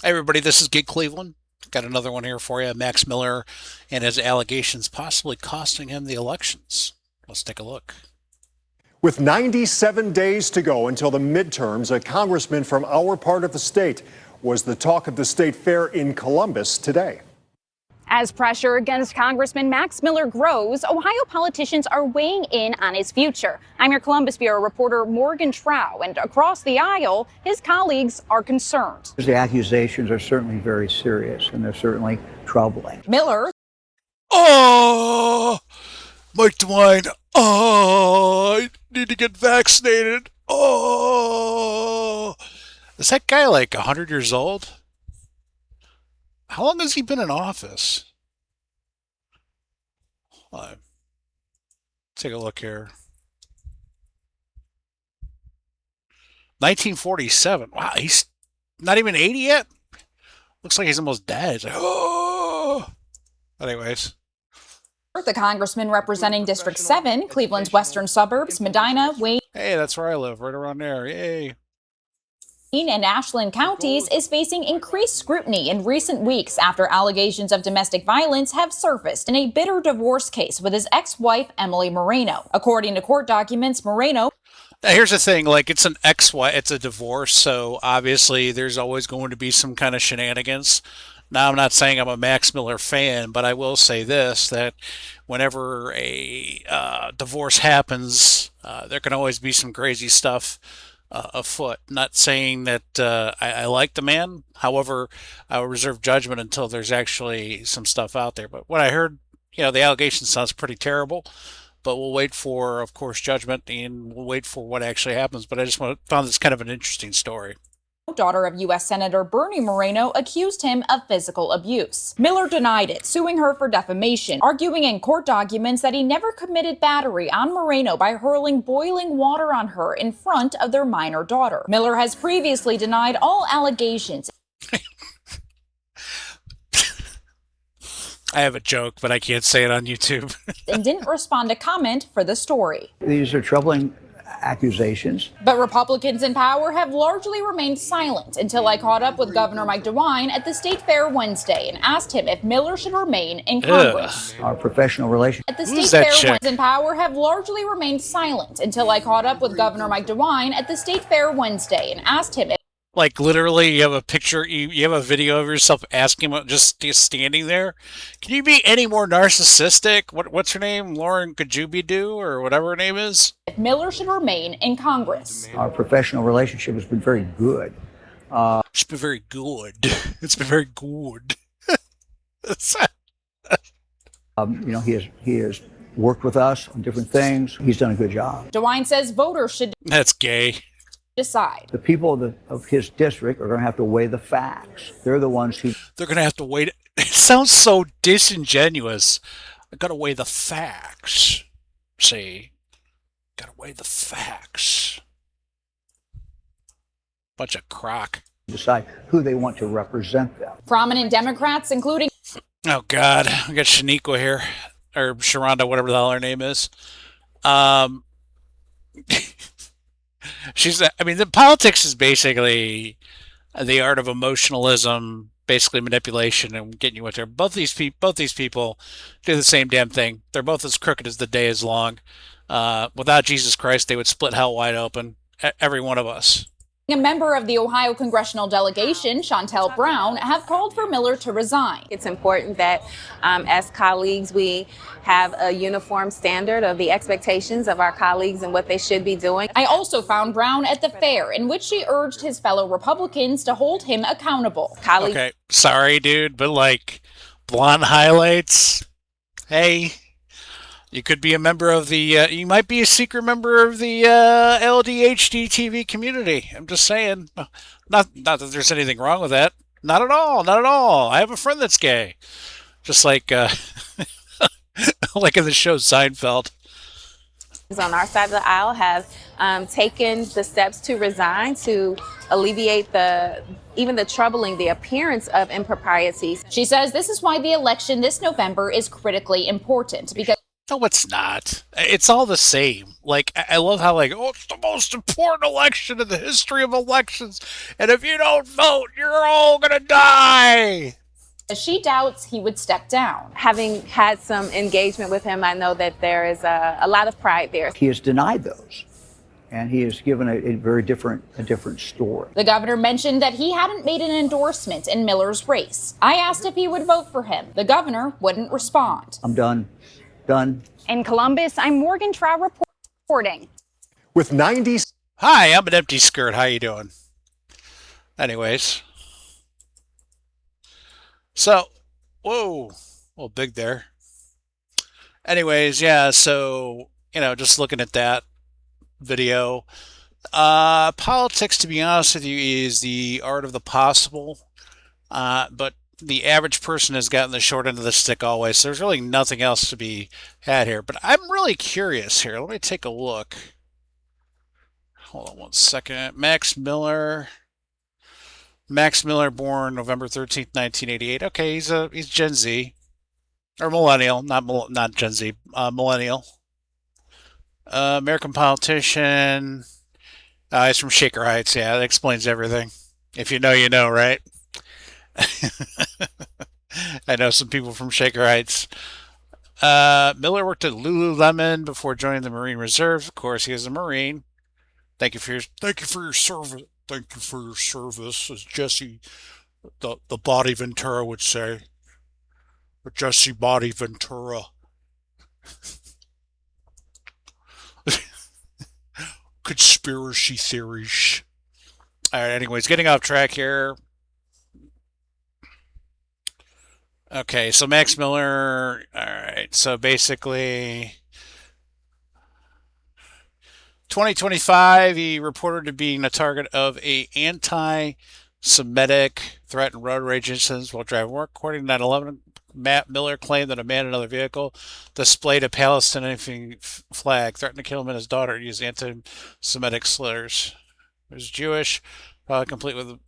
Hey everybody, this is Gig Cleveland. Got another one here for you. Max Miller and his allegations possibly costing him the elections. Let's take a look. With 97 days to go until the midterms, a congressman from our part of the state was the talk of the state fair in Columbus today. As pressure against Congressman Max Miller grows, Ohio politicians are weighing in on his future. I'm your Columbus Bureau reporter Morgan Trow, and across the aisle, his colleagues are concerned. The accusations are certainly very serious, and they're certainly troubling. Miller. Oh, Mike DeWine. Oh, I need to get vaccinated. Oh, is that guy like 100 years old? How long has he been in office? Take a look here. 1947. Wow, he's not even 80 yet? Looks like he's almost dead. It's like, oh. Anyways. The congressman representing District 7, Cleveland's western suburbs, Medina, Wayne. Hey, that's where I live, right around there. Yay. And Ashland counties is facing increased scrutiny in recent weeks after allegations of domestic violence have surfaced in a bitter divorce case with his ex-wife, Emily Moreno. According to court documents, Moreno... Now, here's the thing, like, it's an ex-wife, it's a divorce, so obviously there's always going to be some kind of shenanigans. Now, I'm not saying I'm a Max Miller fan, but I will say this, that whenever a divorce happens, there can always be some crazy stuff afoot. Not saying that I like the man. However, I will reserve judgment until there's actually some stuff out there. But what I heard, the allegation sounds pretty terrible. But we'll wait for, of course, judgment, and we'll wait for what actually happens. But I just found this kind of an interesting story. Daughter of U.S. Senator Bernie Moreno accused him of physical abuse. Miller denied it, suing her for defamation, arguing in court documents that he never committed battery on Moreno by hurling boiling water on her in front of their minor daughter. Miller has previously denied all allegations. I have a joke, but I can't say it on YouTube. And didn't respond to comment for the story. These are troubling accusations. But Republicans in power have largely remained silent until I caught up with Governor Mike DeWine at the state fair Wednesday and asked him if Miller should remain in Congress. Our professional relationship. At the state fair, in power have largely remained silent until I caught up with Governor Mike DeWine at the state fair Wednesday and asked him if... Like, literally, you have a picture, you have a video of yourself asking him, just standing there. Can you be any more narcissistic? What's her name? Lauren Kajubidu, or whatever her name is? If Miller should remain in Congress. Our professional relationship has been very good. It's been very good. It's been very good. He has worked with us on different things. He's done a good job. DeWine says voters should... That's gay. Decide. The people of his district are going to have to weigh the facts. They're the ones who... They're going to have to weigh... It sounds so disingenuous. I got to weigh the facts. See? Got to weigh the facts. Bunch of crock. Decide who they want to represent them. Prominent Democrats, including... Oh, God. We got Shaniqua here. Or Sharonda, whatever the hell her name is. The politics is basically the art of emotionalism, basically manipulation, and getting you out there. Both these people do the same damn thing. They're both as crooked as the day is long. Without Jesus Christ, they would split hell wide open. Every one of us. A member of the Ohio congressional delegation, Chantel Brown, have called for Miller to resign. It's important that as colleagues, we have a uniform standard of the expectations of our colleagues and what they should be doing. I also found Brown at the fair, in which she urged his fellow Republicans to hold him accountable. Okay, sorry, dude, but like blonde highlights, hey. You could be a member of the, you might be a secret member of the LDHD TV community. I'm just saying. Not that there's anything wrong with that. Not at all. Not at all. I have a friend that's gay. Just like, like in the show Seinfeld. On our side of the aisle have taken the steps to resign to alleviate even the troubling, the appearance of improprieties. She says this is why the election this November is critically important because... No, it's not. It's all the same. Like I love how like, oh, it's the most important election in the history of elections, and if you don't vote, you're all gonna die. She doubts he would step down. Having had some engagement with him, I know that there is a lot of pride there. He has denied those, and he has given a very different story. The governor mentioned that he hadn't made an endorsement in Miller's race. I asked if he would vote for him. The governor wouldn't respond. I'm done. In Columbus, I'm Morgan Trout reporting. With 90. Hi, I'm an empty skirt. How you doing? Anyways, so whoa, well, big there. Anyways, yeah. So just looking at that video, politics, to be honest with you, is the art of the possible. But the average person has gotten the short end of the stick always. So there's really nothing else to be had here. But I'm really curious here. Let me take a look. Hold on one second. Max Miller. Max Miller, born November 13th, 1988. Okay, he's Gen Z. Or millennial, not Gen Z, millennial. American politician. He's from Shaker Heights. Yeah, that explains everything. If you know, you know, right? I know some people from Shaker Heights. Miller worked at Lululemon before joining the Marine Reserve. Of course, he is a Marine. Thank you for your service. Thank you for your service, as Jesse, the Body Ventura would say. Jesse Body Ventura. Conspiracy theories. All right. Anyways, getting off track here. Okay, so Max Miller. All right, so basically, 2025, he reported to being a target of a anti-Semitic threat and road rage incidents while driving work. According to 9/11, Matt Miller claimed that a man in another vehicle displayed a Palestinian flag, threatened to kill him and his daughter, and used anti-Semitic slurs. He was Jewish, probably complete with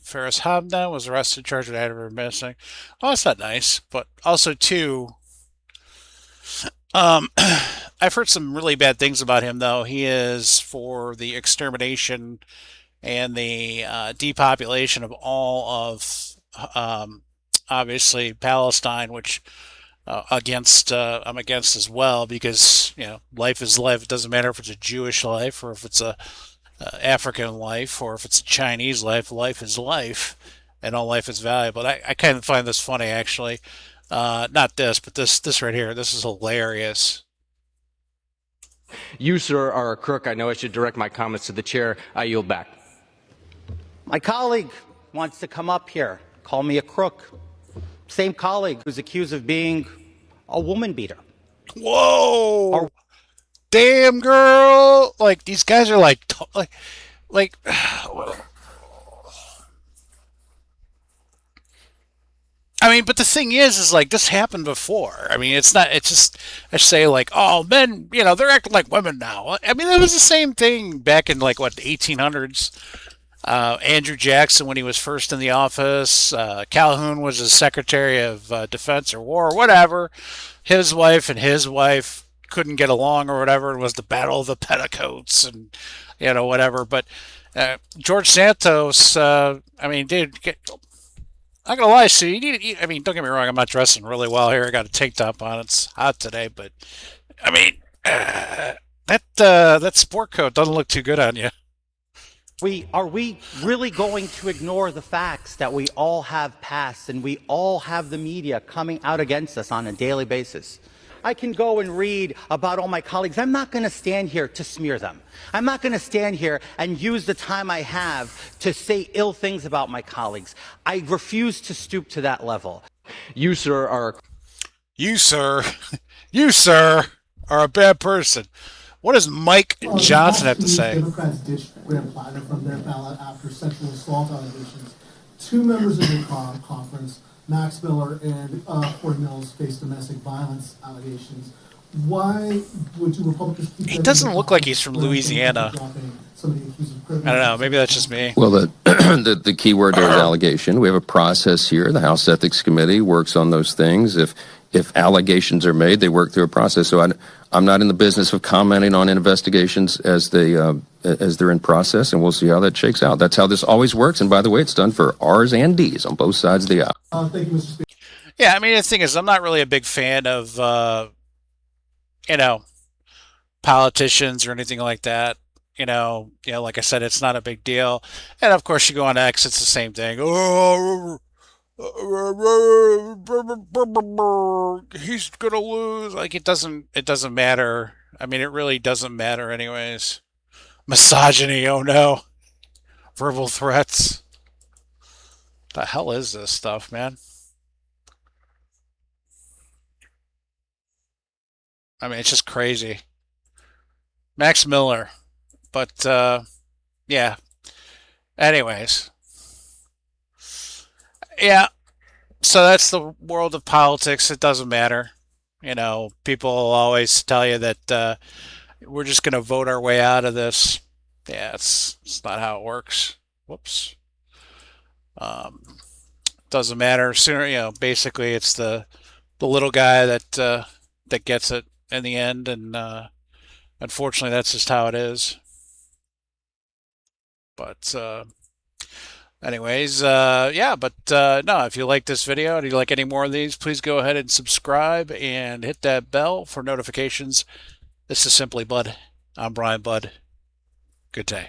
Ferris Hamdan, was arrested, charged with aggravated menacing. Oh, that's not nice. But also, too, I've heard some really bad things about him, though. He is for the extermination and the depopulation of all of, obviously, Palestine, which I'm against as well, because life is life. It doesn't matter if it's a Jewish life or if it's a African life or if it's a Chinese life. Life is life, and all life is valuable. I kind of find this funny, actually. Not this, but this right here. This is hilarious. You, sir, are a crook. I know I should direct my comments to the chair. I yield back. My colleague wants to come up here, call me a crook. Same colleague who's accused of being a woman beater. Whoa! Damn, girl! Like, these guys are like I mean, but the thing is like, this happened before. I mean, it's just, I say like, oh, men, they're acting like women now. I mean, it was the same thing back in like, what, the 1800s. Andrew Jackson, when he was first in the office, Calhoun was his Secretary of Defense or War or whatever. His wife and his wife couldn't get along or whatever. It was the Battle of the Petticoats and, whatever. But George Santos, I mean, dude, I'm not gonna lie, Sue. I mean, don't get me wrong. I'm not dressing really well here. I got a tank top on. It's hot today, but I mean, that sport coat doesn't look too good on you. Are we really going to ignore the facts that we all have passed and we all have the media coming out against us on a daily basis? I can go and read about all my colleagues. I'm not going to stand here to smear them. I'm not going to stand here and use the time I have to say ill things about my colleagues. I refuse to stoop to that level. You, sir, are a bad person. What does Mike Johnson have to say? Democrats ditched Graham Platter from their ballot after sexual assault allegations. Two members of the conference, Max Miller and Corey Mills, faced domestic violence allegations. Why would you Republicans keep He getting doesn't the look like he's from Louisiana. some of the accused I don't know. Maybe that's just me. Well, the key word there is allegation. We have a process here. The House Ethics Committee works on those things. If allegations are made, they work through a process. So I'm not in the business of commenting on investigations as they're in process, and we'll see how that shakes out. That's how this always works. And by the way, it's done for R's and D's on both sides of the aisle. Thank you, Mr. Speaker. Yeah, I mean, the thing is, I'm not really a big fan of, you know, politicians or anything like that. Like I said, it's not a big deal. And of course, you go on X, it's the same thing. Oh, he's gonna lose. Like it doesn't matter. I mean, it really doesn't matter, anyways. Misogyny. Oh no, verbal threats. The hell is this stuff, man? I mean, it's just crazy. Max Miller. But yeah. Anyways, yeah. So that's the world of politics. It doesn't matter. People always tell you that we're just going to vote our way out of this. Yeah, it's not how it works. Whoops. Um, doesn't matter. Sooner, basically, it's the little guy that gets it in the end, and unfortunately, that's just how it is. But anyways, yeah, but no, if you like this video and you like any more of these, please go ahead and subscribe and hit that bell for notifications. This is Simply Bud. I'm Brian Budd. Good day.